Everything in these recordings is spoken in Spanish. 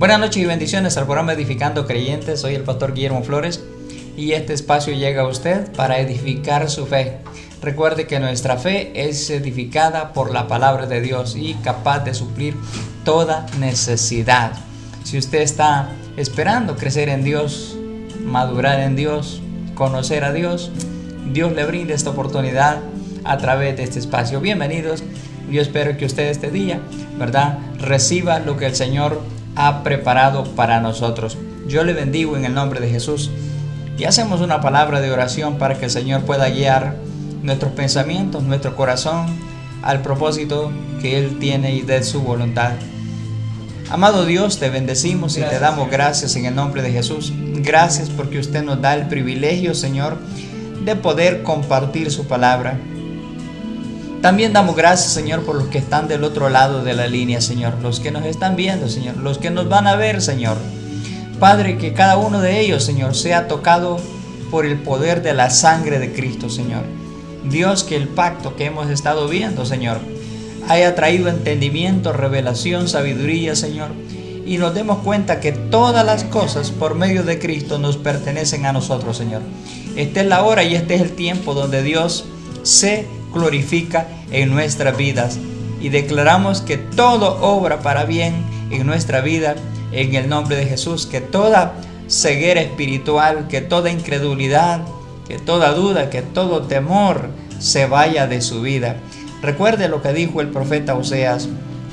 Buenas noches y bendiciones al programa Edificando Creyentes. Soy el pastor Guillermo Flores y este espacio llega a usted para edificar su fe. Recuerde que nuestra fe es edificada por la palabra de Dios y capaz de suplir toda necesidad. Si usted está esperando crecer en Dios, madurar en Dios, conocer a Dios, Dios le brinda esta oportunidad a través de este espacio. Bienvenidos. Yo espero que usted este día, ¿verdad?, reciba lo que el Señor ha preparado para nosotros. Yo le bendigo en el nombre de Jesús y hacemos una palabra de oración para que el Señor pueda guiar nuestros pensamientos, nuestro corazón al propósito que Él tiene y de su voluntad. Amado Dios, te bendecimos y te damos gracias en el nombre de Jesús. Gracias porque usted nos da el privilegio, Señor, de poder compartir su palabra. También damos gracias, Señor, por los que están del otro lado de la línea, Señor. Los que nos están viendo, Señor. Los que nos van a ver, Señor. Padre, que cada uno de ellos, Señor, sea tocado por el poder de la sangre de Cristo, Señor. Dios, que el pacto que hemos estado viendo, Señor, haya traído entendimiento, revelación, sabiduría, Señor. Y nos demos cuenta que todas las cosas por medio de Cristo nos pertenecen a nosotros, Señor. Esta es la hora y este es el tiempo donde Dios se glorifica en nuestras vidas y declaramos que todo obra para bien en nuestra vida en el nombre de Jesús, que toda ceguera espiritual, que toda incredulidad, que toda duda, que todo temor se vaya de su vida. Recuerde lo que dijo el profeta Oseas: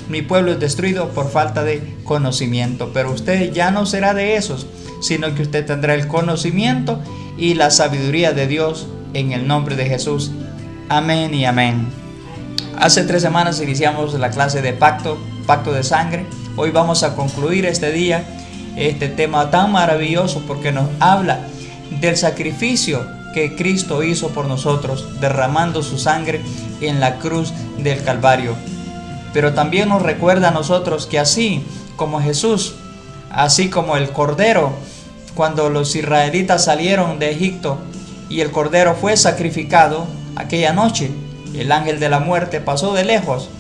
mi pueblo es destruido por falta de conocimiento, pero usted ya no será de esos, sino que usted tendrá el conocimiento y la sabiduría de Dios en el nombre de Jesús. Amén y amén. Hace 3 semanas iniciamos la clase de pacto de sangre. Hoy vamos a concluir este día, este tema tan maravilloso, porque nos habla del sacrificio que Cristo hizo por nosotros, derramando su sangre en la cruz del Calvario. Pero también nos recuerda a nosotros que así como Jesús, así como el Cordero, cuando los israelitas salieron de Egipto y el Cordero fue sacrificado, aquella noche el ángel de la muerte pasó de lejos.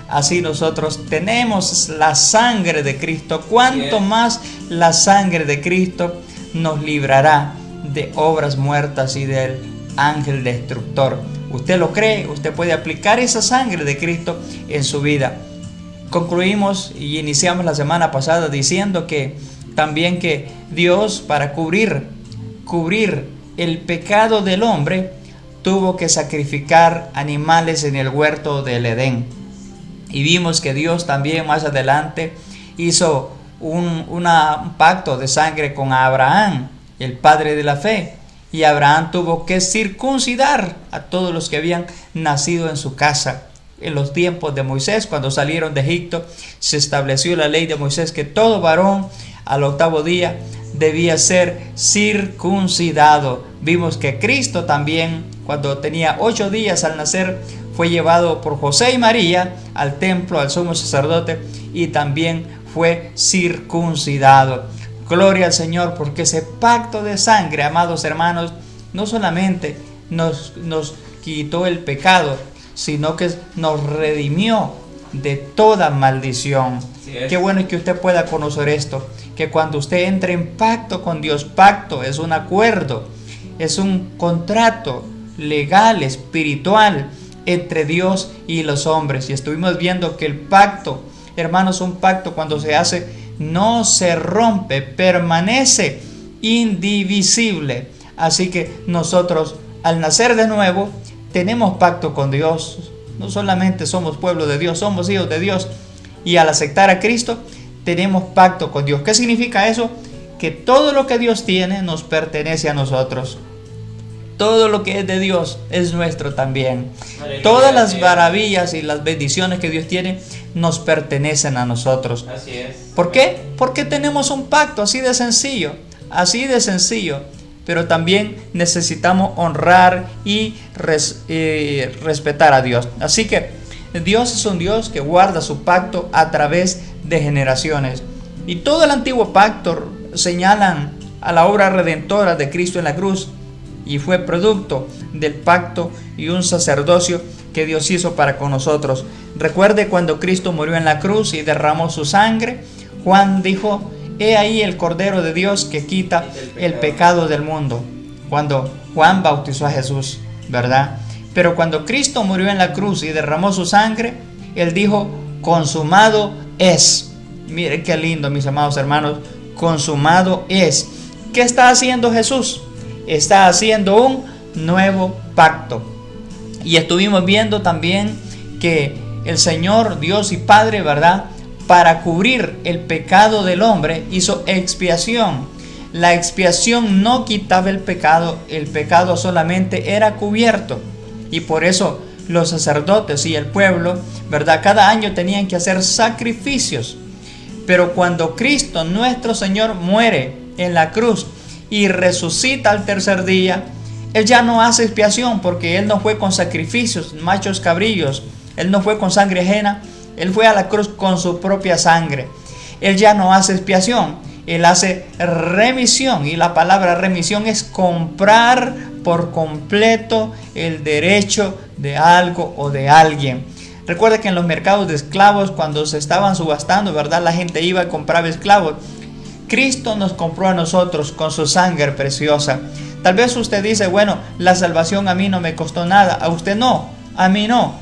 Así nosotros tenemos la sangre de Cristo. Cuanto más la sangre de Cristo nos librará de obras muertas y del ángel destructor. ¿Usted lo cree? Usted puede aplicar esa sangre de Cristo en su vida. Concluimos y iniciamos la semana pasada diciendo que también que Dios, para cubrir el pecado del hombre, tuvo que sacrificar animales en el huerto del Edén. Y vimos que Dios también más adelante hizo un pacto de sangre con Abraham, el padre de la fe. Y Abraham tuvo que circuncidar a todos los que habían nacido en su casa. En los tiempos de Moisés, cuando salieron de Egipto, se estableció la ley de Moisés que todo varón al 8º día debía ser circuncidado. Vimos que Cristo también, cuando tenía 8 días al nacer, fue llevado por José y María al templo, al sumo sacerdote, y también fue circuncidado. Gloria al Señor, porque ese pacto de sangre, amados hermanos, no solamente nos quitó el pecado, sino que nos redimió de toda maldición. Qué bueno es que usted pueda conocer esto, que cuando usted entre en pacto con Dios, pacto es un acuerdo, es un contrato legal, espiritual entre Dios y los hombres. Y estuvimos viendo que el pacto, hermanos, un pacto cuando se hace no se rompe, permanece indivisible. Así que nosotros al nacer de nuevo tenemos pacto con Dios. No solamente somos pueblo de Dios, somos hijos de Dios. Y al aceptar a Cristo tenemos pacto con Dios. ¿Qué significa eso? Que todo lo que Dios tiene nos pertenece a nosotros. Todo lo que es de Dios es nuestro también. Aleluya. Todas las maravillas y las bendiciones que Dios tiene nos pertenecen a nosotros. Así es. ¿Por qué? Porque tenemos un pacto así de sencillo. Así de sencillo. Pero también necesitamos honrar y respetar a Dios. Así que Dios es un Dios que guarda su pacto a través de generaciones. Y todo el antiguo pacto señalan a la obra redentora de Cristo en la cruz. Y fue producto del pacto y un sacerdocio que Dios hizo para con nosotros. Recuerde cuando Cristo murió en la cruz y derramó su sangre. Juan dijo: he ahí el Cordero de Dios que quita el pecado del mundo. Cuando Juan bautizó a Jesús, ¿verdad? Pero cuando Cristo murió en la cruz y derramó su sangre, Él dijo, consumado es. Miren qué lindo, mis amados hermanos, consumado es. ¿Qué está haciendo Jesús? Está haciendo un nuevo pacto. Y estuvimos viendo también que el Señor, Dios y Padre, ¿verdad?, para cubrir el pecado del hombre, hizo expiación. La expiación no quitaba el pecado solamente era cubierto. Y por eso los sacerdotes y el pueblo, ¿verdad?, cada año tenían que hacer sacrificios. Pero cuando Cristo, nuestro Señor, muere en la cruz y resucita al tercer día, Él ya no hace expiación, porque Él no fue con sacrificios, machos cabrillos, Él no fue con sangre ajena, Él fue a la cruz con su propia sangre. Él ya no hace expiación, Él hace remisión, y la palabra remisión es comprar por completo el derecho de algo o de alguien. Recuerda que en los mercados de esclavos, cuando se estaban subastando, ¿verdad?, la gente iba y compraba esclavos. Cristo nos compró a nosotros con su sangre preciosa. Tal vez usted dice, bueno, la salvación a mí no me costó nada. A usted no, a mí no,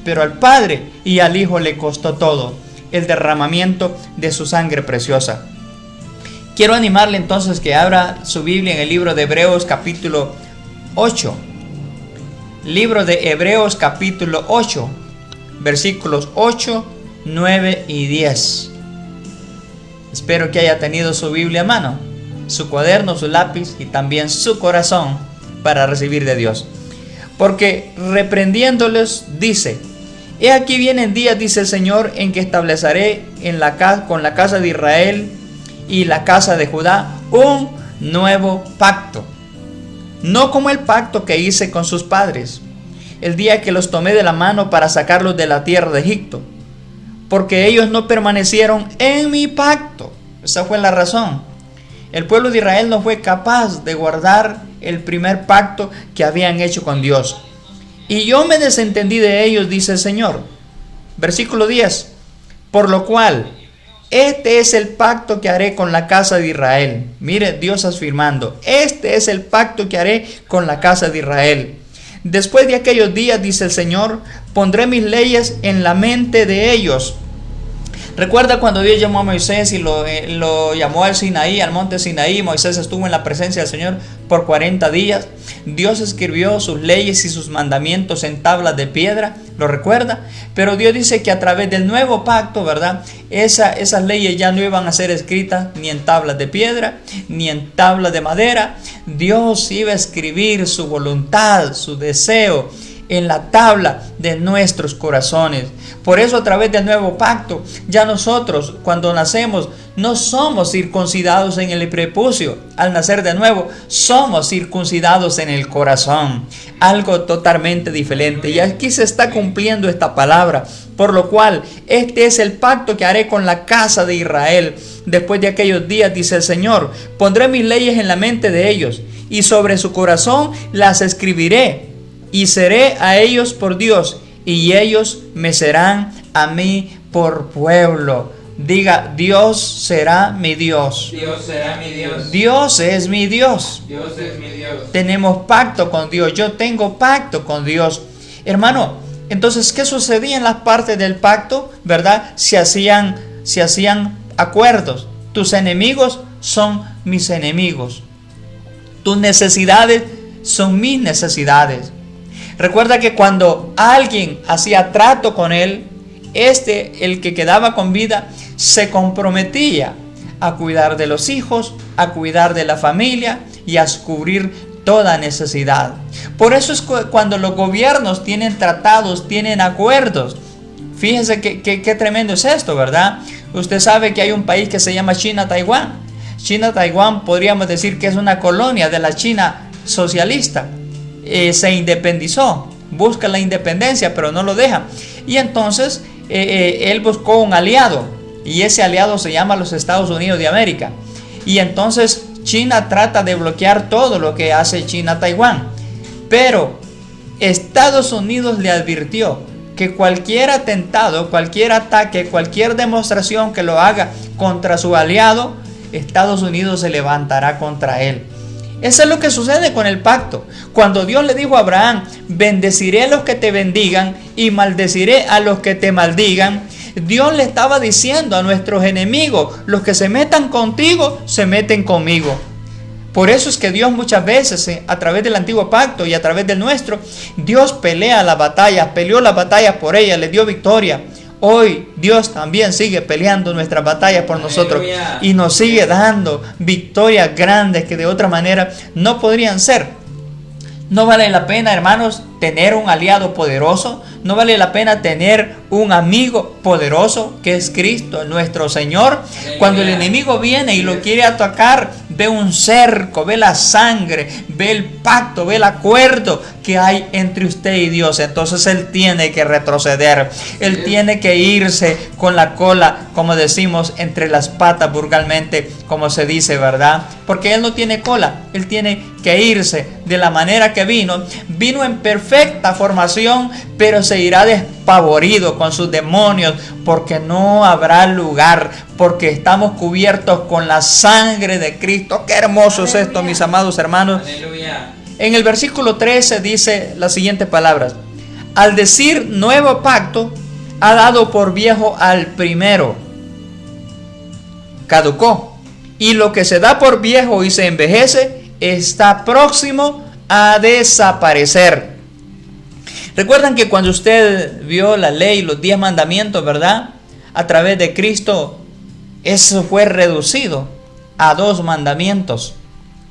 pero al Padre y al Hijo le costó todo, el derramamiento de su sangre preciosa. Quiero animarle entonces que abra su Biblia en el libro de Hebreos capítulo 8. Libro de Hebreos capítulo 8, versículos 8, 9 y 10. Espero que haya tenido su Biblia a mano, su cuaderno, su lápiz y también su corazón para recibir de Dios. Porque reprendiéndoles dice, he aquí vienen días, dice el Señor, en que estableceré con la casa de Israel y la casa de Judá un nuevo pacto, no como el pacto que hice con sus padres, el día que los tomé de la mano para sacarlos de la tierra de Egipto, porque ellos no permanecieron en mi pacto. Esa fue la razón. El pueblo de Israel no fue capaz de guardar el primer pacto que habían hecho con Dios. Y yo me desentendí de ellos, dice el Señor. Versículo 10. Por lo cual, este es el pacto que haré con la casa de Israel. Mire, Dios afirmando, este es el pacto que haré con la casa de Israel. Después de aquellos días, dice el Señor, pondré mis leyes en la mente de ellos. Recuerda cuando Dios llamó a Moisés y lo llamó al Sinaí, al monte Sinaí. Moisés estuvo en la presencia del Señor por 40 días. Dios escribió sus leyes y sus mandamientos en tablas de piedra, ¿lo recuerda? Pero Dios dice que a través del nuevo pacto, ¿verdad?, esas leyes ya no iban a ser escritas ni en tablas de piedra, ni en tablas de madera. Dios iba a escribir su voluntad, su deseo en la tabla de nuestros corazones. Por eso a través del nuevo pacto, ya nosotros cuando nacemos no somos circuncidados en el prepucio. Al nacer de nuevo somos circuncidados en el corazón. Algo totalmente diferente. Y aquí se está cumpliendo esta palabra. Por lo cual, este es el pacto que haré con la casa de Israel. Después de aquellos días, dice el Señor, pondré mis leyes en la mente de ellos, y sobre su corazón las escribiré. Y seré a ellos por Dios, y ellos me serán a mí por pueblo. Diga, Dios será mi Dios. Dios será mi Dios. Dios es mi Dios. Dios es mi Dios. Tenemos pacto con Dios. Yo tengo pacto con Dios. Hermano, entonces, ¿qué sucedía en las partes del pacto? ¿Verdad? Se hacían acuerdos. Tus enemigos son mis enemigos. Tus necesidades son mis necesidades. Recuerda que cuando alguien hacía trato con él, el que quedaba con vida, se comprometía a cuidar de los hijos, a cuidar de la familia y a cubrir toda necesidad. Por eso es cuando los gobiernos tienen tratados, tienen acuerdos. Fíjense qué tremendo es esto, ¿verdad? Usted sabe que hay un país que se llama China-Taiwán. China-Taiwán podríamos decir que es una colonia de la China socialista. Se independizó, busca la independencia, pero no lo deja. Y entonces él buscó un aliado, y ese aliado se llama los Estados Unidos de América. Y entonces China trata de bloquear todo lo que hace China-Taiwán. Pero Estados Unidos le advirtió que cualquier atentado, cualquier ataque, cualquier demostración que lo haga contra su aliado, Estados Unidos se levantará contra él. Eso es lo que sucede con el pacto. Cuando Dios le dijo a Abraham, bendeciré a los que te bendigan y maldeciré a los que te maldigan, Dios le estaba diciendo a nuestros enemigos, los que se metan contigo, se meten conmigo. Por eso es que Dios muchas veces, a través del antiguo pacto y a través del nuestro, Dios pelea las batallas, peleó las batallas por ellas, le dio victoria. Hoy Dios también sigue peleando nuestras batallas por nosotros y nos sigue dando victorias grandes que de otra manera no podrían ser. No vale la pena, hermanos, tener un aliado poderoso. No vale la pena tener un amigo poderoso que es Cristo, nuestro Señor. Cuando el enemigo viene y lo quiere atacar, ve un cerco, ve la sangre, ve el pacto, ve el acuerdo que hay entre usted y Dios. Entonces Él tiene que retroceder. Él tiene que irse con la cola, como decimos, entre las patas vulgarmente, como se dice, ¿verdad? Porque Él no tiene cola. Él tiene que irse de la manera que vino. Vino en perfecta formación, pero se irá despavorido con sus demonios, porque no habrá lugar, porque estamos cubiertos con la sangre de Cristo. Qué hermoso es esto, mis amados hermanos. Aleluya. En el versículo 13 dice las siguientes palabras: al decir nuevo pacto, ha dado por viejo al primero. Caducó. Y lo que se da por viejo y se envejece está próximo a desaparecer. Recuerdan que cuando usted vio la ley, los 10 mandamientos, ¿verdad? A través de Cristo, eso fue reducido a 2 mandamientos.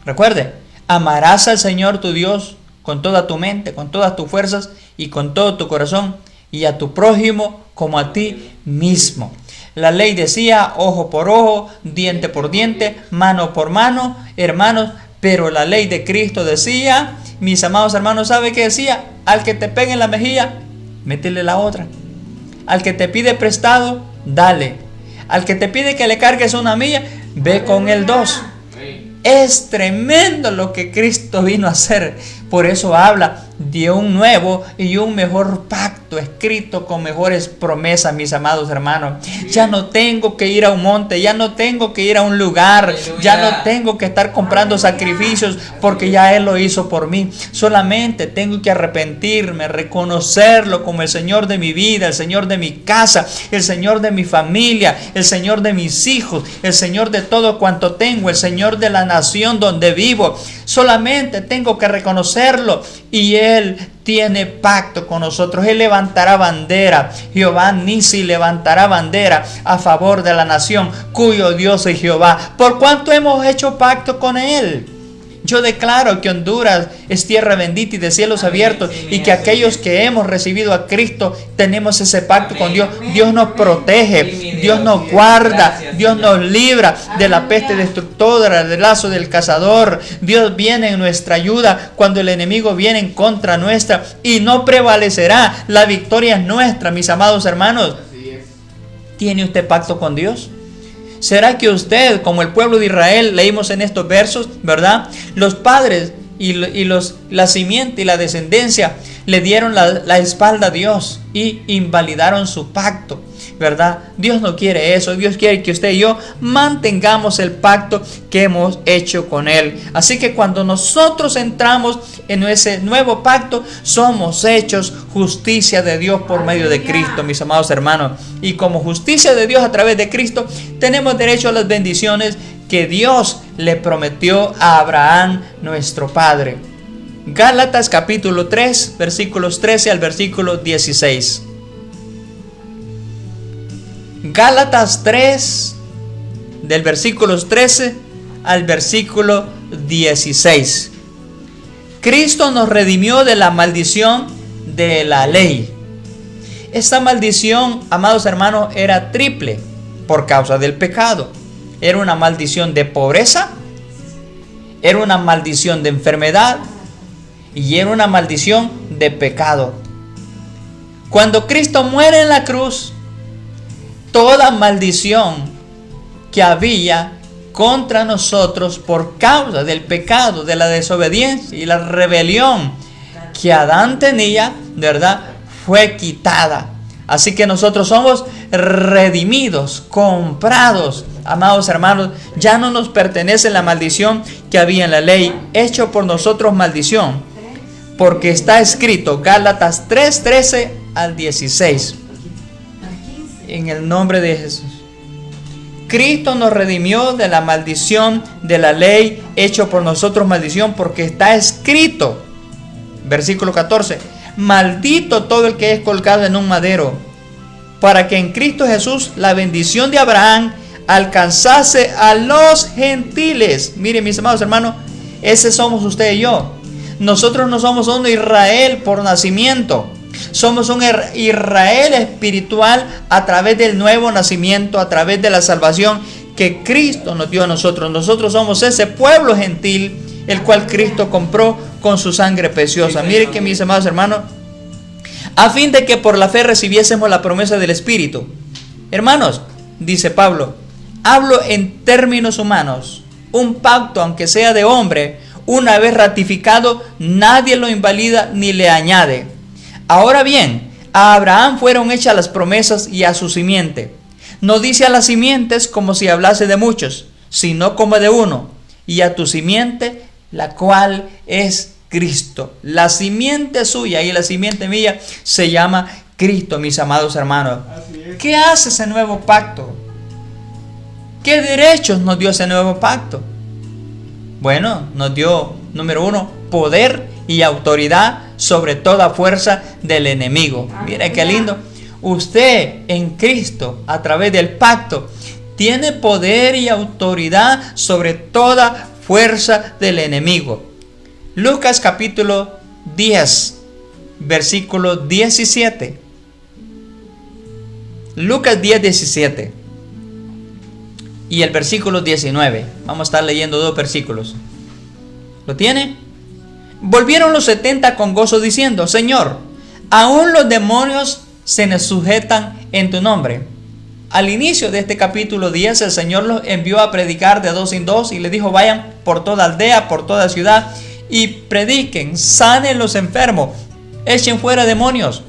Recuerde, amarás al Señor tu Dios con toda tu mente, con todas tus fuerzas y con todo tu corazón, y a tu prójimo como a ti mismo. La ley decía ojo por ojo, diente por diente, mano por mano, hermanos, pero la ley de Cristo decía, mis amados hermanos, ¿sabe qué decía? Al que te pegue en la mejilla, métele la otra. Al que te pide prestado, dale. Al que te pide que le cargues una milla, ve con él 2. Es tremendo lo que Cristo vino a hacer. Por eso habla de un nuevo y un mejor pacto escrito con mejores promesas, mis amados hermanos. Ya no tengo que ir a un monte, ya no tengo que ir a un lugar, ya no tengo que estar comprando sacrificios, porque ya Él lo hizo por mí. Solamente tengo que arrepentirme, reconocerlo como el Señor de mi vida, el Señor de mi casa, el Señor de mi familia, el Señor de mis hijos, el Señor de todo cuanto tengo, el Señor de la nación donde vivo. Solamente tengo que reconocerlo, y Él tiene pacto con nosotros. Él levantará bandera. Jehová Nisi levantará bandera a favor de la nación cuyo Dios es Jehová, por cuanto hemos hecho pacto con Él. Yo declaro que Honduras es tierra bendita y de cielos abiertos, y que aquellos que hemos recibido a Cristo tenemos ese pacto con Dios. Dios nos protege, Dios nos guarda, Dios nos libra de la peste destructora, del lazo del cazador. Dios viene en nuestra ayuda cuando el enemigo viene en contra nuestra, y no prevalecerá. La victoria es nuestra, mis amados hermanos. ¿Tiene usted pacto con Dios? ¿Será que usted, como el pueblo de Israel, leímos en estos versos, ¿verdad? Los padres y la simiente y la descendencia le dieron la espalda a Dios y invalidaron su pacto, ¿verdad? Dios no quiere eso. Dios quiere que usted y yo mantengamos el pacto que hemos hecho con Él. Así que cuando nosotros entramos en ese nuevo pacto, somos hechos justicia de Dios por medio de Cristo, mis amados hermanos. Y como justicia de Dios a través de Cristo, tenemos derecho a las bendiciones que Dios le prometió a Abraham, nuestro padre. Gálatas capítulo 3, versículos 13 al versículo 16. Gálatas 3, del versículo 13 al versículo 16. Cristo nos redimió de la maldición de la ley. Esta maldición, amados hermanos, era triple por causa del pecado. Era una maldición de pobreza, era una maldición de enfermedad y era una maldición de pecado. Cuando Cristo muere en la cruz, toda maldición que había contra nosotros por causa del pecado, de la desobediencia y la rebelión que Adán tenía, ¿verdad?, fue quitada. Así que nosotros somos redimidos, comprados. Amados hermanos, ya no nos pertenece la maldición que había en la ley, hecho por nosotros maldición, porque está escrito, Gálatas 3:13 al 16. En el nombre de Jesús. Cristo nos redimió de la maldición de la ley, hecho por nosotros maldición, porque está escrito. Versículo 14. Maldito todo el que es colgado en un madero, para que en Cristo Jesús la bendición de Abraham alcanzase a los gentiles. Miren, mis amados hermanos, ese somos usted y yo. Nosotros no somos un Israel por nacimiento. Somos un Israel espiritual a través del nuevo nacimiento, a través de la salvación que Cristo nos dio a nosotros. Nosotros somos ese pueblo gentil, el cual Cristo compró con su sangre preciosa. Miren que, mis amados hermanos, a fin de que por la fe recibiésemos la promesa del Espíritu. Hermanos, dice Pablo, hablo en términos humanos. Un pacto, aunque sea de hombre, una vez ratificado, nadie lo invalida ni le añade. Ahora bien, a Abraham fueron hechas las promesas y a su simiente. No dice a las simientes como si hablase de muchos, sino como de uno, y a tu simiente, la cual es Cristo. La simiente suya y la simiente mía se llama Cristo, mis amados hermanos. ¿Qué hace ese nuevo pacto? ¿Qué derechos nos dio ese nuevo pacto? Bueno, nos dio, número uno, poder y autoridad sobre toda fuerza del enemigo. Mire qué lindo. Usted en Cristo, a través del pacto, tiene poder y autoridad sobre toda fuerza del enemigo. Lucas capítulo 10, versículo 17. Lucas 10, 17. Y el versículo 19. Vamos a estar leyendo dos versículos. ¿Lo tiene? Volvieron los 70 con gozo diciendo, Señor, aún los demonios se nos sujetan en tu nombre. Al inicio de este capítulo 10, el Señor los envió a predicar de dos en dos y les dijo, vayan por toda aldea, por toda ciudad y prediquen, sanen los enfermos, echen fuera demonios.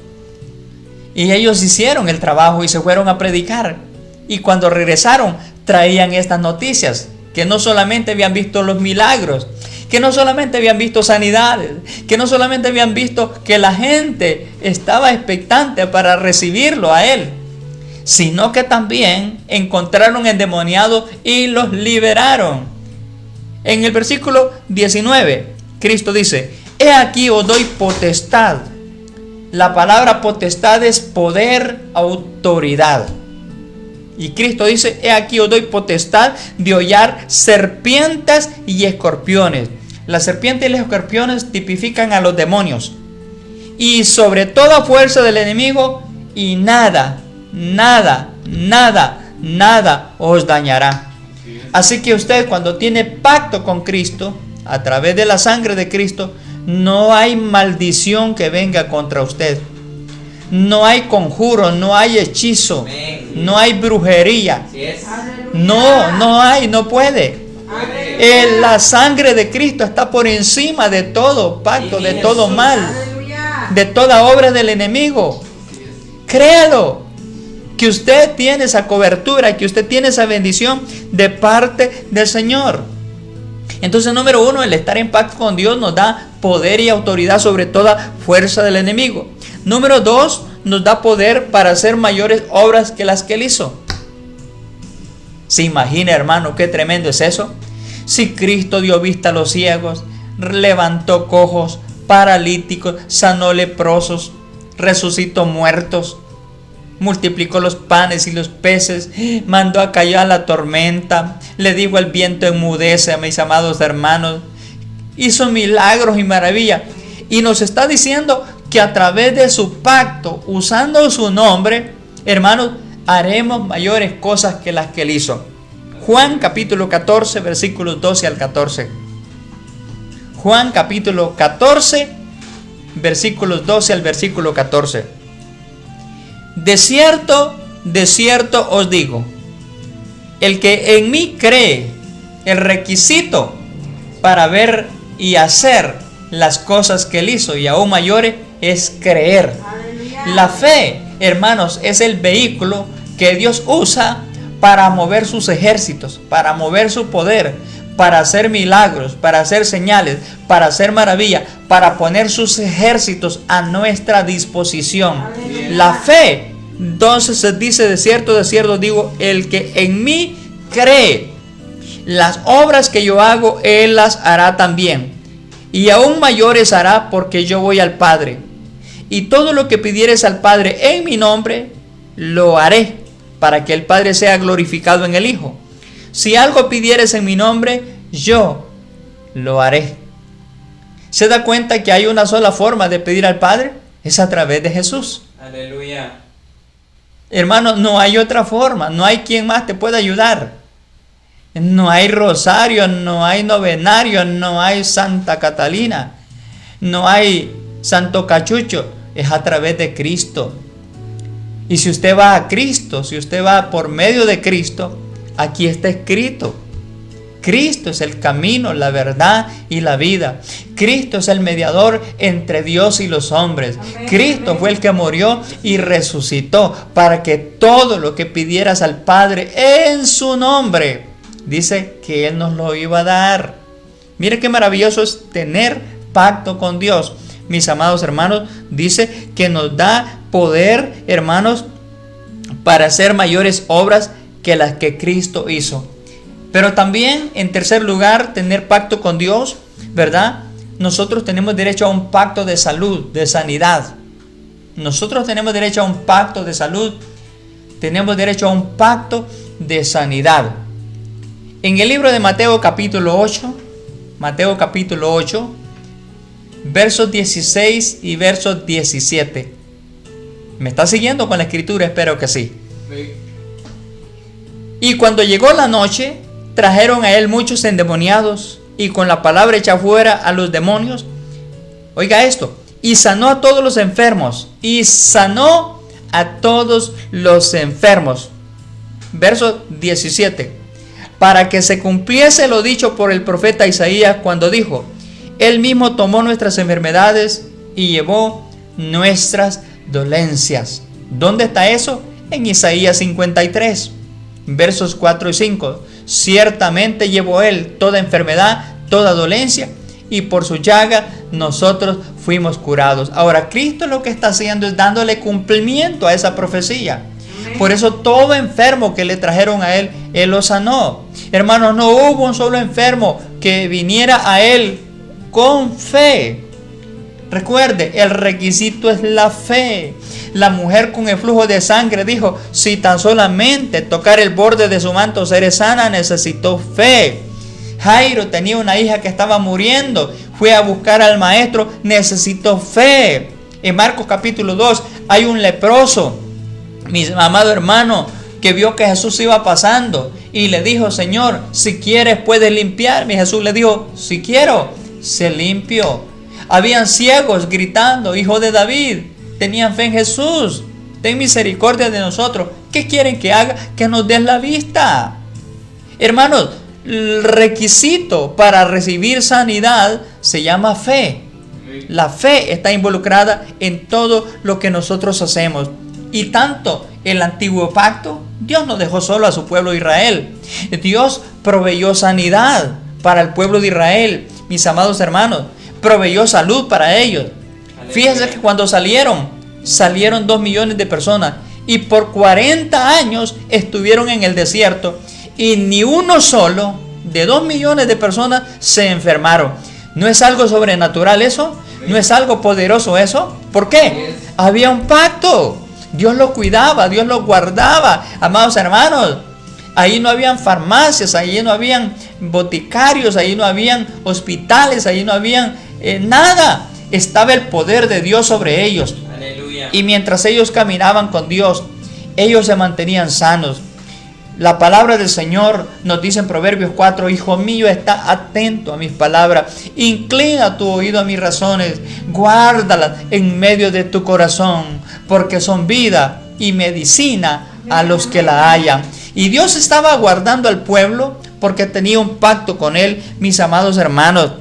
Y ellos hicieron el trabajo y se fueron a predicar. Y cuando regresaron, traían estas noticias, que no solamente habían visto los milagros, que no solamente habían visto sanidades, que no solamente habían visto que la gente estaba expectante para recibirlo a él, sino que también encontraron endemoniados y los liberaron. En el versículo 19, Cristo dice, he aquí os doy potestad. La palabra potestad es poder, autoridad. Y Cristo dice, he aquí os doy potestad de hollar serpientes y escorpiones. Las serpientes y los escorpiones tipifican a los demonios. Y sobre toda fuerza del enemigo, y nada os dañará. Así que usted, cuando tiene pacto con Cristo, a través de la sangre de Cristo, no hay maldición que venga contra usted. No hay conjuro, no hay hechizo, no hay brujería. No puede. La sangre de Cristo está por encima de todo pacto, de todo mal, de toda obra del enemigo. Créalo, que usted tiene esa cobertura, que usted tiene esa bendición de parte del Señor. Entonces, número uno, el estar en pacto con Dios nos da poder y autoridad sobre toda fuerza del enemigo. Número dos, nos da poder para hacer mayores obras que las que Él hizo. ¿Se imagina, hermano, qué tremendo es eso? Si Cristo dio vista a los ciegos, levantó cojos, paralíticos, sanó leprosos, resucitó muertos, multiplicó los panes y los peces, mandó a callar la tormenta, le dijo al viento enmudece, a mis amados hermanos, hizo milagros y maravillas, y nos está diciendo que a través de su pacto, usando su nombre, hermanos, haremos mayores cosas que las que Él hizo. Juan capítulo 14, versículos 12 al 14. Juan capítulo 14, versículos 12 al versículo 14. De cierto os digo, el que en mí cree, el requisito para ver y hacer las cosas que Él hizo y aún mayores es creer. La fe hermanos, es el vehículo que Dios usa para mover sus ejércitos, para mover su poder, para hacer milagros, para hacer señales, para hacer maravillas, para poner sus ejércitos a nuestra disposición. Amén. La fe, entonces se dice, de cierto digo, el que en mí cree, las obras que yo hago, Él las hará también. Y aún mayores hará, porque yo voy al Padre. Y todo lo que pidieres al Padre en mi nombre, lo haré, para que el Padre sea glorificado en el Hijo. Si algo pidieres en mi nombre, yo lo haré. ¿Se da cuenta que hay una sola forma de pedir al Padre? Es a través de Jesús. Aleluya. Hermano, no hay otra forma. No hay quien más te pueda ayudar. No hay rosario, no hay novenario, no hay Santa Catalina, no hay Santo Cachucho. Es a través de Cristo. Y si usted va a Cristo, si usted va por medio de Cristo, aquí está escrito: Cristo es el camino, la verdad y la vida. Cristo es el mediador entre Dios y los hombres. Amén, Cristo amén. fue el que murió y resucitó para que todo lo que pidieras al Padre en su nombre, dice que Él nos lo iba a dar. Mire qué maravilloso es tener pacto con Dios. Mis amados hermanos, dice que nos da poder, hermanos, para hacer mayores obras que las que Cristo hizo. Pero también, en tercer lugar, tener pacto con Dios, ¿verdad? Nosotros tenemos derecho a un pacto de salud, de sanidad. Nosotros tenemos derecho a un pacto de salud. Tenemos derecho a un pacto de sanidad. En el libro de Mateo capítulo 8, versos 16 y versos 17. ¿Me está siguiendo con la escritura? Espero que sí. Sí. Y cuando llegó la noche, trajeron a él muchos endemoniados y con la palabra echa fuera a los demonios. Oiga esto. Y sanó a todos los enfermos. Verso 17. Para que se cumpliese lo dicho por el profeta Isaías cuando dijo: Él mismo tomó nuestras enfermedades y llevó nuestras dolencias. ¿Dónde está eso? En Isaías 53, versos 4 y 5. Ciertamente llevó Él toda enfermedad, toda dolencia, y por su llaga nosotros fuimos curados. Ahora, Cristo lo que está haciendo es dándole cumplimiento a esa profecía. Por eso todo enfermo que le trajeron a Él, Él lo sanó. Hermanos, no hubo un solo enfermo que viniera a Él con fe. Recuerde, el requisito es la fe. La mujer con el flujo de sangre dijo: si tan solamente tocar el borde de su manto seré sana. Necesitó fe. Jairo tenía una hija que estaba muriendo, fue a buscar al maestro, necesitó fe. En Marcos capítulo 2 hay un leproso, mi amado hermano, que vio que Jesús iba pasando y le dijo: Señor, si quieres puedes limpiarme. Y Jesús le dijo: si quiero, se limpió. Habían ciegos gritando: Hijo de David. Tenían fe en Jesús. Ten misericordia de nosotros. ¿Qué quieren que haga? Que nos den la vista. Hermanos, el requisito para recibir sanidad se llama fe. La fe está involucrada en todo lo que nosotros hacemos. Y tanto el antiguo pacto, Dios no dejó solo a su pueblo de Israel. Dios proveyó sanidad para el pueblo de Israel. Mis amados hermanos, proveyó salud para ellos. Fíjense que cuando salieron 2 millones de personas y por 40 años estuvieron en el desierto y ni uno solo de 2 millones de personas se enfermaron. ¿No es algo sobrenatural eso? ¿No es algo poderoso eso? ¿Por qué? Había un pacto. Dios lo cuidaba, Dios lo guardaba. Amados hermanos, ahí no habían farmacias, ahí no habían boticarios, ahí no habían hospitales, ahí no habían nada. Estaba el poder de Dios sobre ellos. Aleluya. Y mientras ellos caminaban con Dios, ellos se mantenían sanos. La palabra del Señor nos dice en Proverbios 4: Hijo mío, está atento a mis palabras, inclina tu oído a mis razones, guárdalas en medio de tu corazón, porque son vida y medicina a los que la hallan. Y Dios estaba guardando al pueblo porque tenía un pacto con él, mis amados hermanos.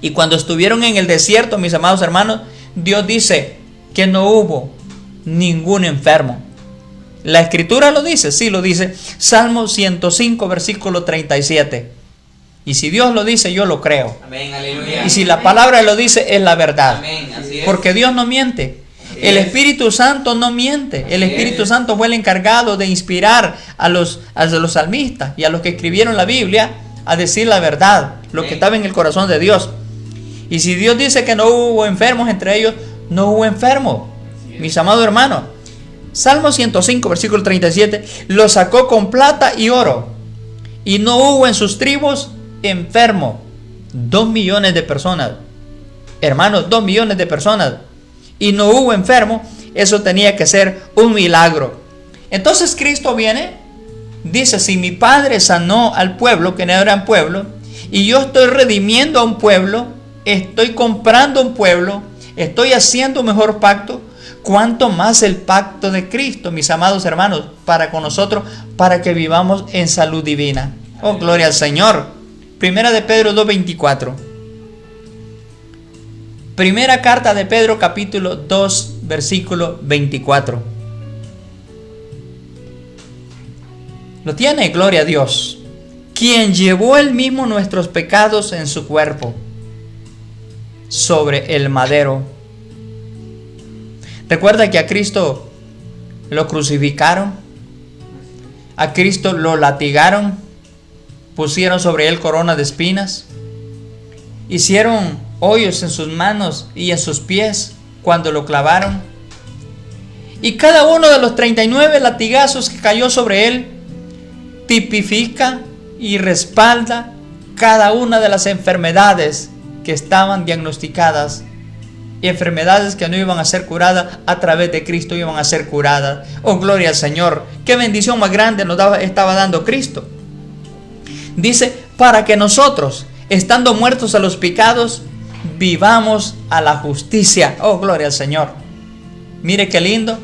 Y cuando estuvieron en el desierto, mis amados hermanos, Dios dice que no hubo ningún enfermo. La Escritura lo dice, sí lo dice. Salmo 105, versículo 37. Y si Dios lo dice, yo lo creo. Amén, aleluya. Y si la palabra lo dice, es la verdad. Amén, así es. Porque Dios no miente. El Espíritu Santo no miente. El Espíritu Santo fue el encargado de inspirar a los salmistas y a los que escribieron la Biblia a decir la verdad, lo que estaba en el corazón de Dios. Y si Dios dice que no hubo enfermos entre ellos, no hubo enfermos. Mis amados hermanos, Salmo 105, versículo 37, lo sacó con plata y oro, y no hubo en sus tribus enfermo. 2 millones de personas, hermanos, 2 millones de personas, y no hubo enfermo. Eso tenía que ser un milagro. Entonces Cristo viene, dice: si mi Padre sanó al pueblo, que no eran pueblo, y yo estoy redimiendo a un pueblo, estoy comprando un pueblo, estoy haciendo un mejor pacto, ¿cuánto más el pacto de Cristo, mis amados hermanos, para con nosotros, para que vivamos en salud divina? Oh, gloria al Señor. Primera de Pedro 2:24. Primera carta de Pedro, capítulo 2, versículo 24. Lo tiene, gloria a Dios. Quien llevó él mismo nuestros pecados en su cuerpo sobre el madero. Recuerda que a Cristo lo crucificaron, a Cristo lo latigaron, pusieron sobre él corona de espinas, hicieron hoyos en sus manos y en sus pies cuando lo clavaron. Y cada uno de los 39 latigazos que cayó sobre él tipifica y respalda cada una de las enfermedades que estaban diagnosticadas, y enfermedades que no iban a ser curadas, a través de Cristo iban a ser curadas. Oh, gloria al Señor. Qué bendición más grande nos estaba dando Cristo. Dice: para que nosotros, estando muertos a los pecados, vivamos a la justicia. Oh, gloria al Señor. Mire qué lindo.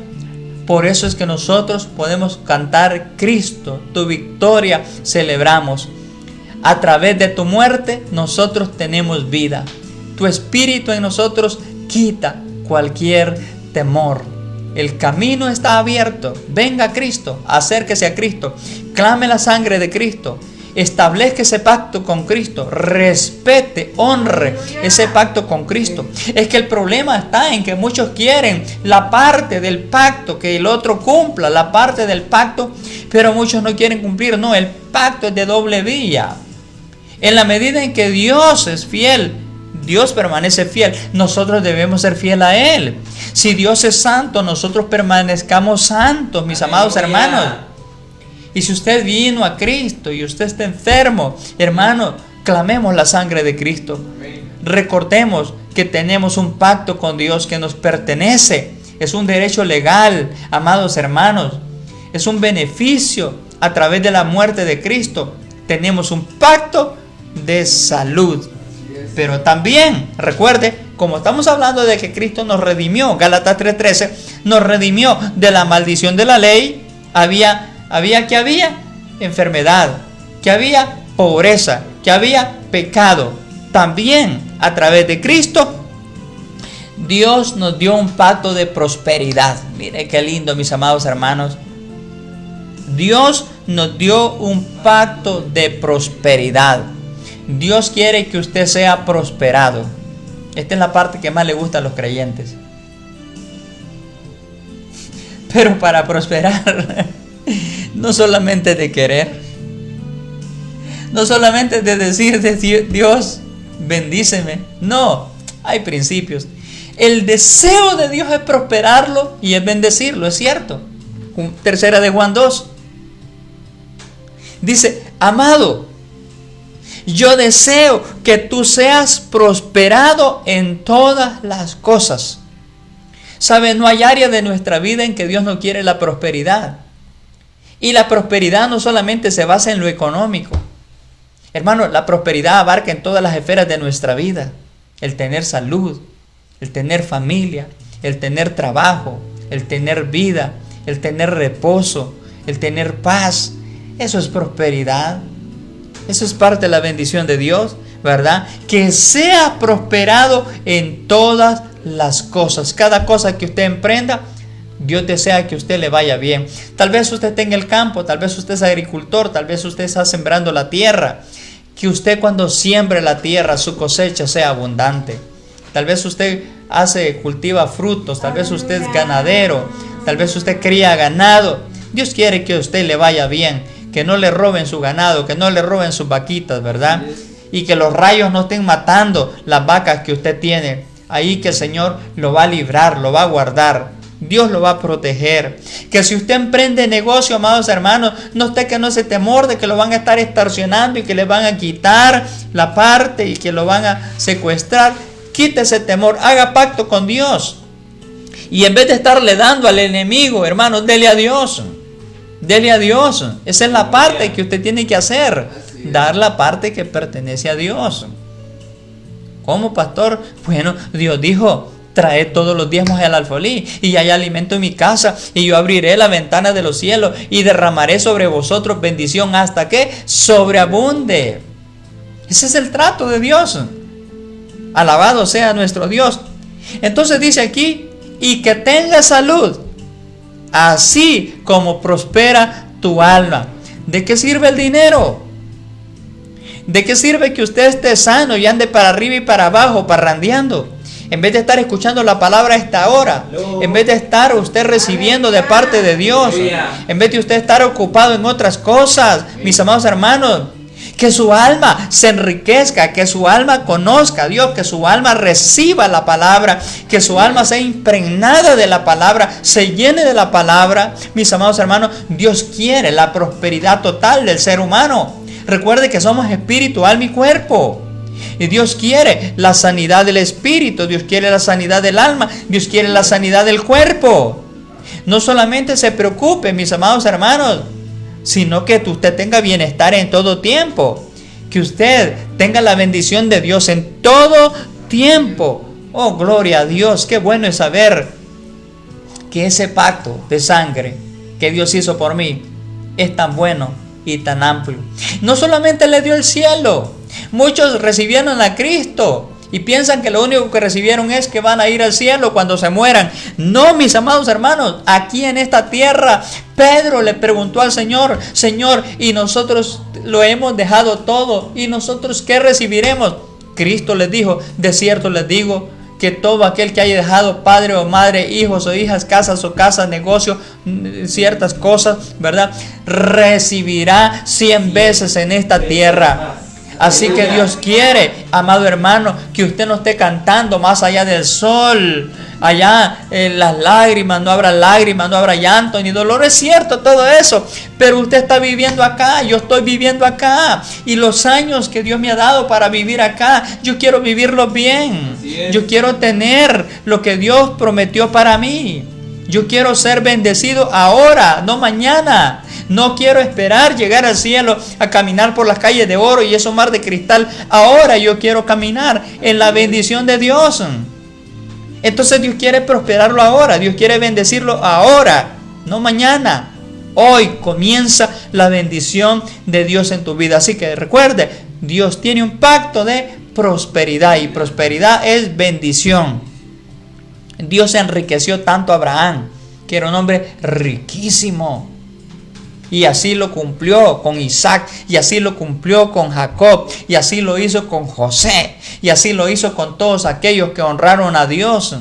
Por eso es que nosotros podemos cantar: Cristo, tu victoria celebramos. A través de tu muerte nosotros tenemos vida. Tu espíritu en nosotros quita cualquier temor. El camino está abierto. Venga a Cristo, acérquese a Cristo, clame la sangre de Cristo, establezca ese pacto con Cristo, respete, honre ese pacto con Cristo. Es que el problema está en que muchos quieren la parte del pacto, que el otro cumpla la parte del pacto, pero muchos no quieren cumplir. No, el pacto es de doble vía. En la medida en que Dios es fiel, Dios permanece fiel, nosotros debemos ser fiel a Él. Si Dios es santo, nosotros permanezcamos santos, mis amados hermanos. Y si usted vino a Cristo y usted está enfermo, hermano, clamemos la sangre de Cristo. Recordemos que tenemos un pacto con Dios que nos pertenece. Es un derecho legal, amados hermanos. Es un beneficio a través de la muerte de Cristo. Tenemos un pacto de salud. Pero también, recuerde, como estamos hablando de que Cristo nos redimió, Gálatas 3:13, nos redimió de la maldición de la ley. Había enfermedad, que había pobreza, que había pecado. También a través de Cristo Dios nos dio un pacto de prosperidad. Mire qué lindo, mis amados hermanos. Dios nos dio un pacto de prosperidad. Dios quiere que usted sea prosperado. Esta es la parte que más le gusta a los creyentes. Pero para prosperar, no solamente de querer, no solamente de decir de Dios, bendíceme. No, hay principios. El deseo de Dios es prosperarlo y es bendecirlo, es cierto. Tercera de Juan 2. Dice: amado, yo deseo que tú seas prosperado en todas las cosas. ¿Sabe? No hay área de nuestra vida en que Dios no quiere la prosperidad. Y la prosperidad no solamente se basa en lo económico. Hermano, la prosperidad abarca en todas las esferas de nuestra vida. El tener salud, el tener familia, el tener trabajo, el tener vida, el tener reposo, el tener paz. Eso es prosperidad. Eso es parte de la bendición de Dios, ¿verdad? Que sea prosperado en todas las cosas. Cada cosa que usted emprenda, Dios desea que a usted le vaya bien. Tal vez usted esté en el campo, tal vez usted es agricultor, tal vez usted está sembrando la tierra. Que usted cuando siembre la tierra, su cosecha sea abundante. Tal vez usted cultiva frutos, tal vez usted es ganadero, tal vez usted cría ganado. Dios quiere que a usted le vaya bien, que no le roben su ganado, que no le roben sus vaquitas, ¿verdad? Y que los rayos no estén matando las vacas que usted tiene. Ahí que el Señor lo va a librar, lo va a guardar. Dios lo va a proteger. Que si usted emprende negocio, amados hermanos, no esté que no ese temor de que lo van a estar extorsionando y que le van a quitar la parte y que lo van a secuestrar. Quite ese temor, haga pacto con Dios. Y en vez de estarle dando al enemigo, hermanos, dele a Dios. Dele a Dios. Esa es la parte que usted tiene que hacer. Dar la parte que pertenece a Dios. ¿Cómo, pastor? Bueno, Dios dijo: traed todos los diezmos al alfolí, y hay alimento en mi casa, y yo abriré la ventana de los cielos, y derramaré sobre vosotros bendición hasta que sobreabunde. Ese es el trato de Dios. Alabado sea nuestro Dios. Entonces dice aquí: y que tenga salud, así como prospera tu alma. ¿De qué sirve el dinero? ¿De qué sirve que usted esté sano y ande para arriba y para abajo, parrandeando? En vez de estar escuchando la palabra a esta hora, en vez de estar usted recibiendo de parte de Dios, en vez de usted estar ocupado en otras cosas, mis amados hermanos, que su alma se enriquezca, que su alma conozca a Dios, que su alma reciba la palabra, que su alma sea impregnada de la palabra, se llene de la palabra. Mis amados hermanos, Dios quiere la prosperidad total del ser humano. Recuerde que somos espíritu, alma y cuerpo. Y Dios quiere la sanidad del espíritu, Dios quiere la sanidad del alma, Dios quiere la sanidad del cuerpo. No solamente se preocupe, mis amados hermanos, sino que usted tenga bienestar en todo tiempo. Que usted tenga la bendición de Dios en todo tiempo. Oh, gloria a Dios. Qué bueno es saber que ese pacto de sangre que Dios hizo por mí es tan bueno y tan amplio. No solamente le dio el cielo. Muchos recibieron a Cristo y piensan que lo único que recibieron es que van a ir al cielo cuando se mueran. No, mis amados hermanos, aquí en esta tierra, Pedro le preguntó al Señor: Señor, y nosotros lo hemos dejado todo, ¿y nosotros qué recibiremos? Cristo les dijo: de cierto les digo que todo aquel que haya dejado padre o madre, hijos o hijas, casas o casas, negocios, ciertas cosas, ¿verdad?, recibirá 100 veces en esta tierra. Así que Dios quiere, amado hermano, que usted no esté cantando más allá del sol. Allá las lágrimas, no habrá lágrimas, no habrá llanto ni dolor. Es cierto todo eso, pero usted está viviendo acá, yo estoy viviendo acá. Y los años que Dios me ha dado para vivir acá, yo quiero vivirlos bien. Yo quiero tener lo que Dios prometió para mí. Yo quiero ser bendecido ahora, no mañana. No quiero esperar llegar al cielo a caminar por las calles de oro y esos mar de cristal. Ahora yo quiero caminar en la bendición de Dios. Entonces Dios quiere prosperarlo ahora. Dios quiere bendecirlo ahora, no mañana. Hoy comienza la bendición de Dios en tu vida. Así que recuerde, Dios tiene un pacto de prosperidad y prosperidad es bendición. Dios enriqueció tanto a Abraham, que era un hombre riquísimo. Y así lo cumplió con Isaac, y así lo cumplió con Jacob, y así lo hizo con José, y así lo hizo con todos aquellos que honraron a Dios.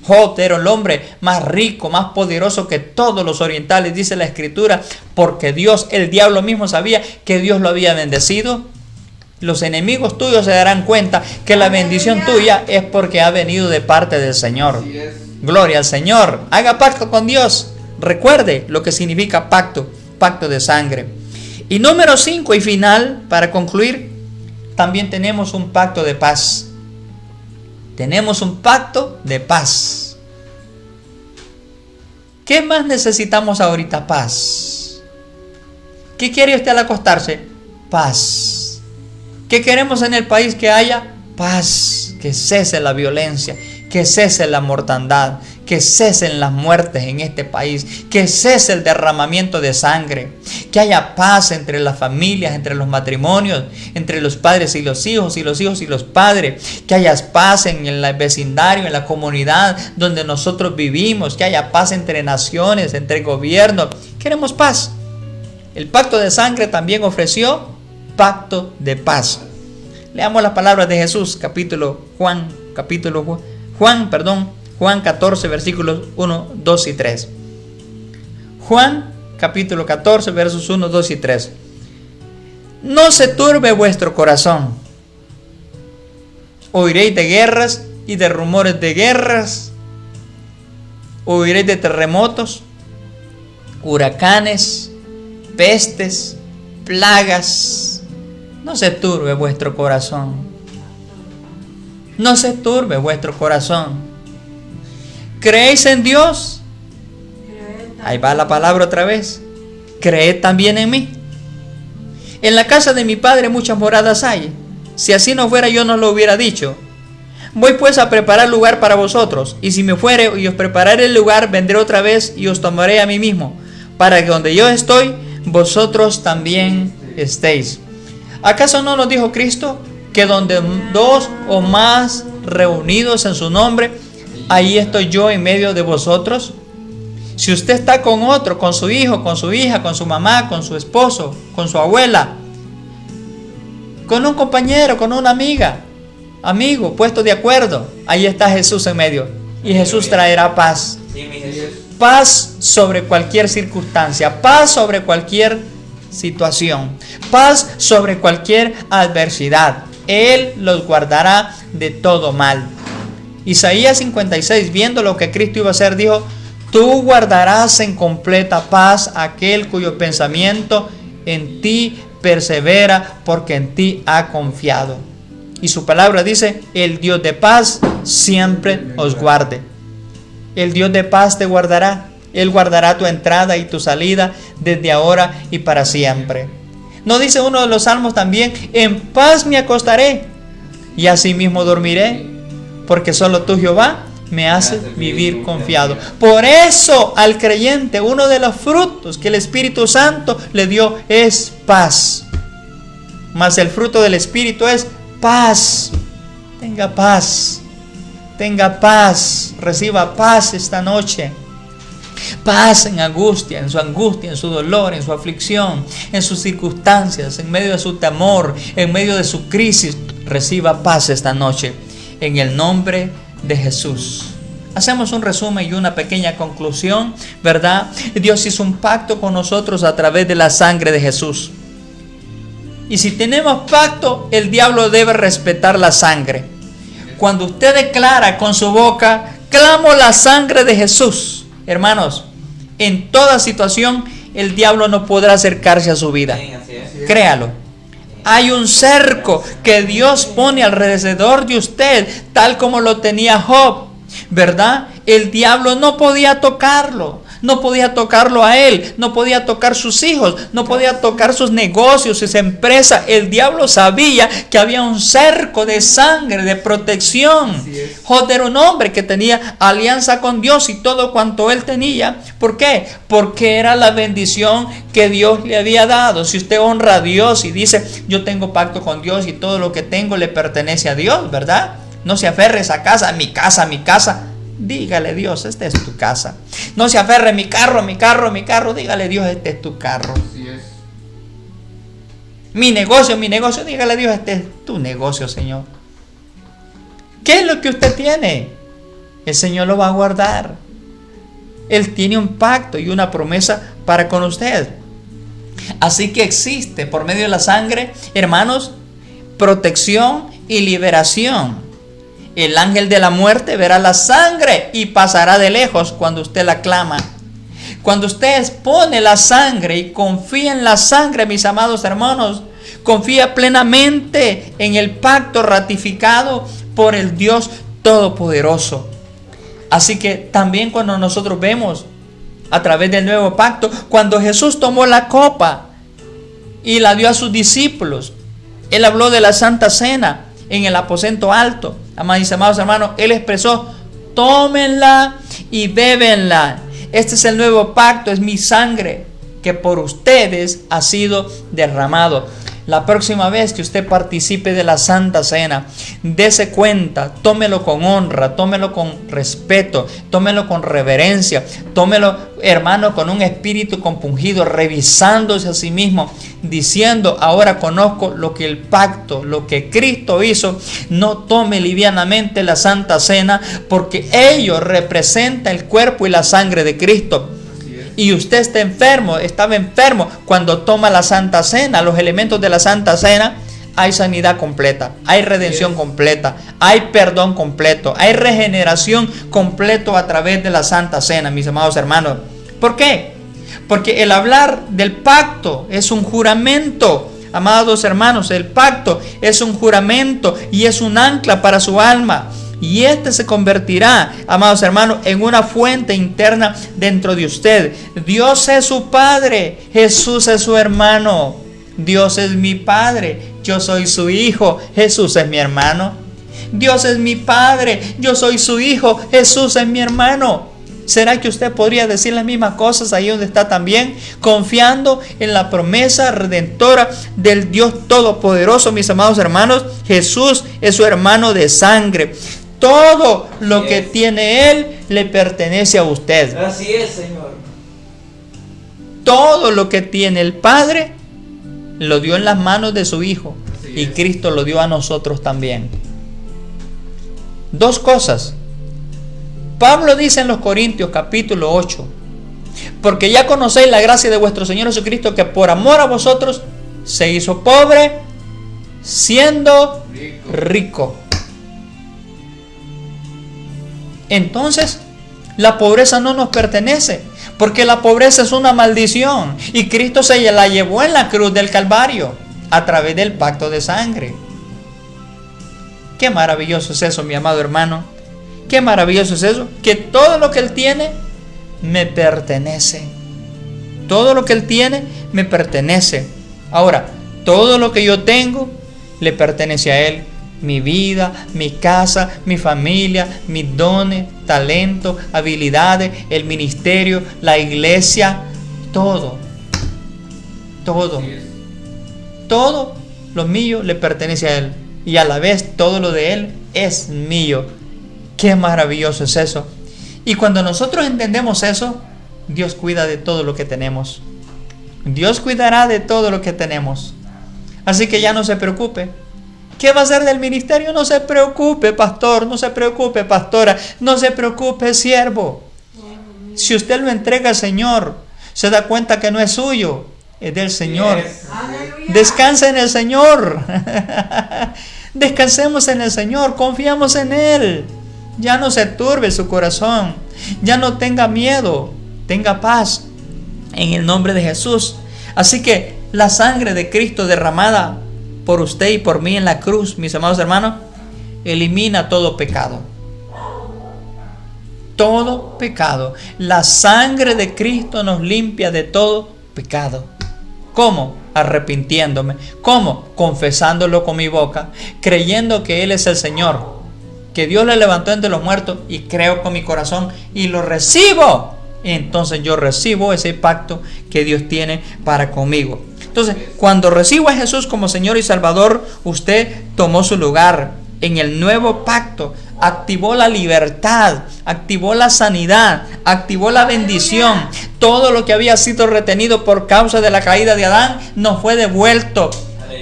Job era el hombre más rico, más poderoso que todos los orientales, dice la Escritura, porque Dios, el diablo mismo sabía que Dios lo había bendecido. Los enemigos tuyos se darán cuenta que la bendición tuya es porque ha venido de parte del Señor. Gloria al Señor. Haga pacto con Dios. Recuerde lo que significa pacto. Pacto de sangre. Y número 5 y final, para concluir, también tenemos un pacto de paz. Tenemos un pacto de paz. ¿Qué más necesitamos ahorita? Paz. ¿Qué quiere usted al acostarse? Paz. ¿Qué queremos en el país que haya? Paz. Que cese la violencia, que cese la mortandad, que cesen las muertes en este país, que cese el derramamiento de sangre, que haya paz entre las familias, entre los matrimonios, entre los padres y los hijos y los hijos y los padres, que haya paz en el vecindario, en la comunidad donde nosotros vivimos, que haya paz entre naciones, entre gobiernos. Queremos paz. El pacto de sangre también ofreció pacto de paz. Leamos las palabras de Jesús, Juan 14, versículos 1, 2 y 3. Juan capítulo 14, versos 1, 2 y 3. No se turbe vuestro corazón. Oiréis de guerras y de rumores de guerras. Oiréis de terremotos, huracanes, pestes, plagas. No se turbe vuestro corazón. No se turbe vuestro corazón. ¿Creéis en Dios? Ahí va la palabra otra vez. Creed también en mí. En la casa de mi Padre muchas moradas hay. Si así no fuera, yo no lo hubiera dicho. Voy pues a preparar lugar para vosotros. Y si me fuere y os prepararé el lugar, vendré otra vez y os tomaré a mí mismo, para que donde yo estoy, vosotros también estéis. ¿Acaso no nos dijo Cristo que donde dos o más reunidos en su nombre, ahí estoy yo en medio de vosotros? Si usted está con otro, con su hijo, con su hija, con su mamá, con su esposo, con su abuela, con un compañero, con una amigo, puesto de acuerdo, ahí está Jesús en medio. Y Jesús traerá paz. Paz sobre cualquier circunstancia, paz sobre cualquier situación, paz sobre cualquier adversidad. Él los guardará de todo mal. Isaías 56, viendo lo que Cristo iba a hacer, dijo: tú guardarás en completa paz aquel cuyo pensamiento en ti persevera, porque en ti ha confiado. Y su palabra dice: el Dios de paz siempre os guarde. El Dios de paz te guardará. Él guardará tu entrada y tu salida desde ahora y para siempre. ¿No dice uno de los salmos también: en paz me acostaré y asimismo dormiré, porque solo tú, Jehová, me haces vivir confiado? Por eso al creyente uno de los frutos que el Espíritu Santo le dio es paz. Mas el fruto del Espíritu es paz. Tenga paz. Tenga paz. Reciba paz esta noche. Paz en angustia, en su dolor, en su aflicción, en sus circunstancias, en medio de su temor, en medio de su crisis. Reciba paz esta noche, en el nombre de Jesús. Hacemos un resumen y una pequeña conclusión, ¿verdad? Dios hizo un pacto con nosotros a través de la sangre de Jesús. Y si tenemos pacto, el diablo debe respetar la sangre. Cuando usted declara con su boca: clamo la sangre de Jesús, hermanos, en toda situación el diablo no podrá acercarse a su vida. Créalo. Hay un cerco que Dios pone alrededor de usted, tal como lo tenía Job, ¿verdad? El diablo no podía tocarlo. No podía tocarlo a él, no podía tocar sus hijos, no podía tocar sus negocios, sus empresas. El diablo sabía que había un cerco de sangre, de protección. Job era un hombre que tenía alianza con Dios y todo cuanto él tenía. ¿Por qué? Porque era la bendición que Dios le había dado. Si usted honra a Dios y dice: yo tengo pacto con Dios y todo lo que tengo le pertenece a Dios, ¿verdad? No se aferre a esa casa, mi casa. Dígale: Dios, esta es tu casa. No se aferre: mi carro. Dígale: Dios, este es tu carro. Así es. Mi negocio. Dígale: Dios, este es tu negocio, Señor. ¿Qué es lo que usted tiene? El Señor lo va a guardar. Él tiene un pacto y una promesa para con usted. Así que existe por medio de la sangre, hermanos, protección y liberación. El ángel de la muerte verá la sangre y pasará de lejos cuando usted la clama. Cuando usted expone la sangre y confía en la sangre, mis amados hermanos, confía plenamente en el pacto ratificado por el Dios Todopoderoso. Así que también cuando nosotros vemos a través del nuevo pacto, cuando Jesús tomó la copa y la dio a sus discípulos, Él habló de la Santa Cena en el aposento alto. Amados hermanos, Él expresó: tómenla y bébenla. Este es el nuevo pacto, es mi sangre que por ustedes ha sido derramado. La próxima vez que usted participe de la Santa Cena, dése cuenta, tómelo con honra, tómelo con respeto, tómelo con reverencia, tómelo, hermano, con un espíritu compungido, revisándose a sí mismo, diciendo: ahora conozco lo que el pacto, lo que Cristo hizo. No tome livianamente la Santa Cena, porque ello representa el cuerpo y la sangre de Cristo. Y usted está enfermo, estaba enfermo cuando toma la Santa Cena. Los elementos de la Santa Cena: hay sanidad completa, hay redención completa, hay perdón completo, hay regeneración completo a través de la Santa Cena, mis amados hermanos. ¿Por qué? Porque el hablar del pacto es un juramento. Amados hermanos, el pacto es un juramento y es un ancla para su alma. Y este se convertirá, amados hermanos, en una fuente interna dentro de usted. Dios es su Padre, Jesús es su hermano. Dios es mi Padre, yo soy su Hijo, Jesús es mi hermano. Dios es mi Padre, yo soy su Hijo, Jesús es mi hermano. ¿Será que usted podría decir las mismas cosas ahí donde está también? Confiando en la promesa redentora del Dios Todopoderoso, mis amados hermanos. Jesús es su hermano de sangre. Todo lo que tiene Él le pertenece a usted. Así es, Señor. Todo lo que tiene el Padre lo dio en las manos de su Hijo. Y Cristo lo dio a nosotros también. Dos cosas. Pablo dice en los Corintios capítulo 8: porque ya conocéis la gracia de vuestro Señor Jesucristo, que por amor a vosotros se hizo pobre, siendo rico. Entonces, la pobreza no nos pertenece, porque la pobreza es una maldición, y Cristo se la llevó en la cruz del Calvario a través del pacto de sangre. Qué maravilloso es eso, mi amado hermano. Qué maravilloso es eso, que todo lo que Él tiene me pertenece. Todo lo que Él tiene me pertenece. Ahora, todo lo que yo tengo le pertenece a Él. Mi vida, mi casa, mi familia, mis dones, talentos, habilidades, el ministerio, la iglesia, todo. Todo lo mío le pertenece a Él. Y a la vez todo lo de Él es mío. Qué maravilloso es eso. Y cuando nosotros entendemos eso, Dios cuida de todo lo que tenemos. Dios cuidará de todo lo que tenemos. Así que ya no se preocupe. ¿Qué va a hacer del ministerio? No se preocupe, pastor. No se preocupe, pastora. No se preocupe, siervo. Si usted lo entrega al Señor, se da cuenta que no es suyo, es del Señor. Descansa en el Señor. Descansemos en el Señor. Confiamos en Él. Ya no se turbe su corazón. Ya no tenga miedo. Tenga paz en el nombre de Jesús. Así que la sangre de Cristo derramada por usted y por mí en la cruz, mis amados hermanos, elimina todo pecado. Todo pecado. La sangre de Cristo nos limpia de todo pecado. ¿Cómo? Arrepintiéndome. ¿Cómo? Confesándolo con mi boca, creyendo que Él es el Señor, que Dios le levantó entre los muertos, y creo con mi corazón y lo recibo. Entonces yo recibo ese pacto que Dios tiene para conmigo. Entonces, cuando recibo a Jesús como Señor y Salvador, usted tomó su lugar en el nuevo pacto, activó la libertad, activó la sanidad, activó la bendición. Todo lo que había sido retenido por causa de la caída de Adán nos fue devuelto.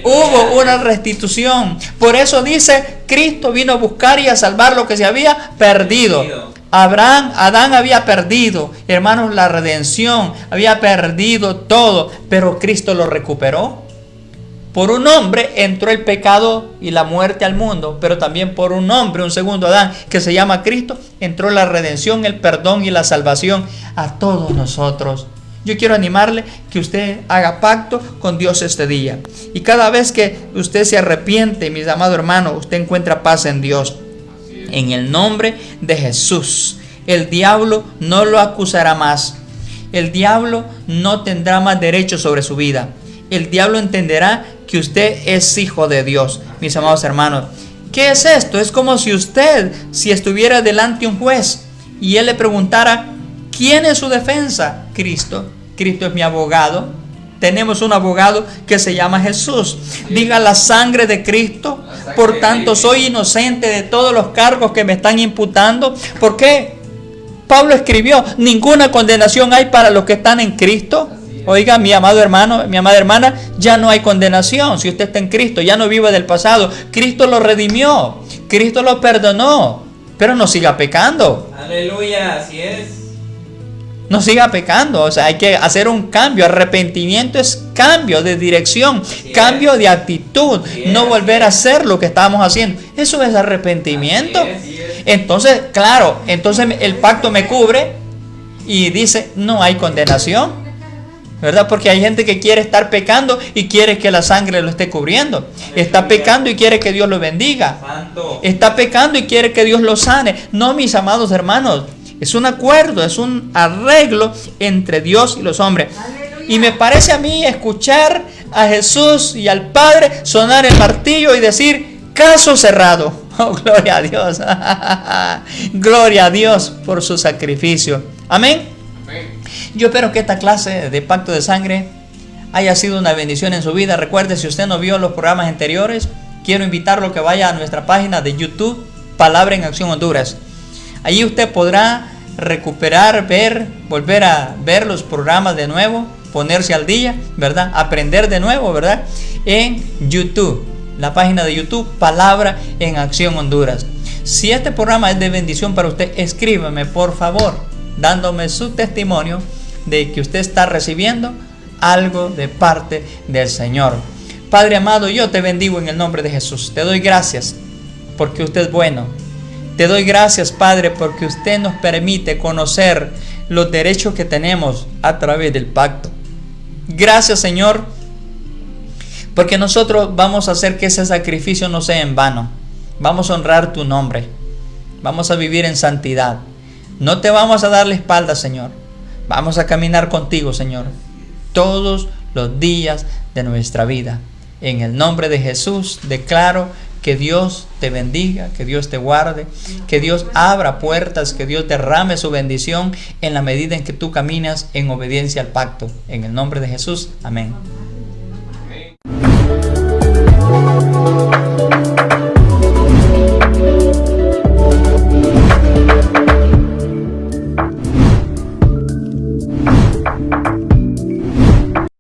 Hubo una restitución. Por eso dice, Cristo vino a buscar y a salvar lo que se había perdido. Adán había perdido, hermanos, la redención, había perdido todo, pero Cristo lo recuperó. Por un hombre entró el pecado y la muerte al mundo, pero también por un hombre, un segundo Adán, que se llama Cristo, entró la redención, el perdón y la salvación a todos nosotros. Yo quiero animarle que usted haga pacto con Dios este día. Y cada vez que usted se arrepiente, mis amados hermanos, usted encuentra paz en Dios. En el nombre de Jesús, el diablo no lo acusará más. El diablo no tendrá más derecho sobre su vida. El diablo entenderá que usted es hijo de Dios. Mis amados hermanos, ¿qué es esto? Es como si usted, si estuviera delante un juez y él le preguntara, ¿quién es su defensa? Cristo. Cristo es mi abogado. Tenemos un abogado que se llama Jesús. Diga, la sangre de Cristo. Por tanto, soy inocente de todos los cargos que me están imputando. ¿Por qué? Pablo escribió, ninguna condenación hay para los que están en Cristo. Oiga, mi amado hermano, mi amada hermana, ya no hay condenación. Si usted está en Cristo, ya no vive del pasado. Cristo lo redimió, Cristo lo perdonó, pero no siga pecando. Aleluya, así es. No siga pecando, o sea, hay que hacer un cambio. Arrepentimiento es cambio de dirección, cambio de actitud, no volver a hacer lo que estábamos haciendo. Eso es arrepentimiento. Entonces, claro, entonces el pacto me cubre y dice, no hay condenación, ¿verdad? Porque hay gente que quiere estar pecando y quiere que la sangre lo esté cubriendo. Está pecando y quiere que Dios lo bendiga. Está pecando y quiere que Dios lo sane. No, mis amados hermanos, es un acuerdo, es un arreglo entre Dios y los hombres. Y me parece a mí escuchar a Jesús y al Padre sonar el martillo y decir, caso cerrado. Oh, gloria a Dios. Gloria a Dios por su sacrificio. Amén. Yo espero que esta clase de pacto de sangre haya sido una bendición en su vida. Recuerde, si usted no vio los programas anteriores, quiero invitarlo a que vaya a nuestra página de YouTube, Palabra en Acción Honduras. Allí usted podrá recuperar, volver a ver los programas de nuevo, ponerse al día, ¿verdad? Aprender de nuevo, ¿verdad? En YouTube, la página de YouTube, Palabra en Acción Honduras. Si este programa es de bendición para usted, escríbame, por favor, dándome su testimonio de que usted está recibiendo algo de parte del Señor. Padre amado, yo te bendigo en el nombre de Jesús. Te doy gracias porque usted es bueno. Te doy gracias, Padre, porque usted nos permite conocer los derechos que tenemos a través del pacto. Gracias, Señor, porque nosotros vamos a hacer que ese sacrificio no sea en vano. Vamos a honrar tu nombre. Vamos a vivir en santidad. No te vamos a dar la espalda, Señor. Vamos a caminar contigo, Señor, todos los días de nuestra vida. En el nombre de Jesús declaro que Dios te bendiga, que Dios te guarde, que Dios abra puertas, que Dios derrame su bendición en la medida en que tú caminas en obediencia al pacto. En el nombre de Jesús, amén. Amén.